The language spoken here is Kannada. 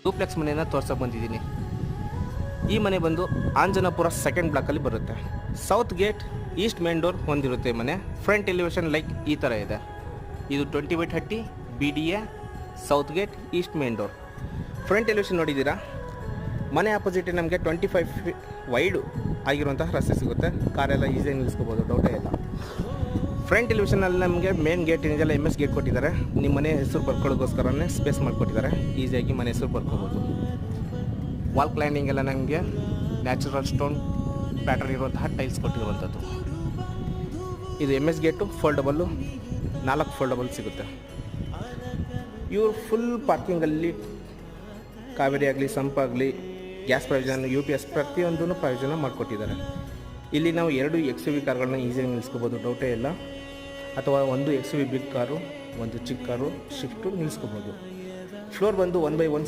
ಡೂಪ್ಲೆಕ್ಸ್ ಮನೆಯನ್ನು ತೋರ್ಸೋಕೆ ಬಂದಿದ್ದೀನಿ. ಈ ಮನೆ ಬಂದು ಆಂಜನಪುರ ಸೆಕೆಂಡ್ ಬ್ಲಾಕಲ್ಲಿ ಬರುತ್ತೆ. South gate East main door ಹೊಂದಿರುತ್ತೆ ಮನೆ. ಫ್ರಂಟ್ ಎಲಿವೇಶನ್ ಲೈಕ್ ಈ ಥರ ಇದೆ. ಇದು 20/30 BDA, south gate, East main door. Front elevation ನೋಡಿದ್ದೀರಾ? ಮನೆ ಆಪೋಸಿಟ್ ನಮಗೆ 25 ಫೀಟ್ ವೈಡು ಆಗಿರುವಂತಹ ರಸ್ತೆ ಸಿಗುತ್ತೆ. ಕಾರೆಲ್ಲ ಈಸಿಯಾಗಿ ನಿಲ್ಲಿಸ್ಕೋಬೋದು, ಡೌಟೇ ಇಲ್ಲ. ಫ್ರಂಟ್ ಎಲಿವೇಶನಲ್ಲಿ ನಮಗೆ ಮೇನ್ ಗೇಟ್ ಏನಿದೆಲ್ಲ MS ಗೇಟ್ ಕೊಟ್ಟಿದ್ದಾರೆ. ನಿಮ್ಮ ಮನೆ ಹೆಸರು ಬರ್ಕೊಳ್ಳೋಕ್ಕೋಸ್ಕರನೇ ಸ್ಪೇಸ್ ಮಾಡಿಕೊಟ್ಟಿದ್ದಾರೆ. ಈಸಿಯಾಗಿ ಮನೆ ಹೆಸರು ಬರ್ಕೋಬೋದು. ವಾಲ್ ಕ್ಲೈಂಡಿಂಗ್ ಎಲ್ಲ ನಮಗೆ ನ್ಯಾಚುರಲ್ ಸ್ಟೋನ್ ಪ್ಯಾಟರ್ನ್ ಇರುವಂತಹ ಟೈಲ್ಸ್ ಕೊಟ್ಟಿರುವಂಥದ್ದು. ಇದು MS ಗೇಟು ಫೋಲ್ಡಬಲ್ಲು, 4 ಫೋಲ್ಡಬಲ್ ಸಿಗುತ್ತೆ. ಇವರು ಫುಲ್ ಪಾರ್ಕಿಂಗಲ್ಲಿ ಕಾವೇರಿ ಆಗಲಿ, ಸಂಪಾಗಲಿ, ಗ್ಯಾಸ್ ಪ್ರಯೋಜನ, UPS ಪ್ರತಿಯೊಂದೂ ಪ್ರಯೋಜನ ಮಾಡಿಕೊಟ್ಟಿದ್ದಾರೆ. ಇಲ್ಲಿ ನಾವು 2 XUV ಕಾರ್ಗಳನ್ನ ಈಸಿಯಾಗಿ ನಿಲ್ಲಿಸ್ಕೋಬೋದು, ಡೌಟೇ ಇಲ್ಲ. ಅಥವಾ ಒಂದು XUV ಬಿಗ್ ಕಾರು, ಒಂದು ಚಿಕ್ಕ ಕಾರು, ಶಿಫ್ಟು ನಿಲ್ಲಿಸ್ಕೋಬೋದು. ಫ್ಲೋರ್ ಬಂದು 1/1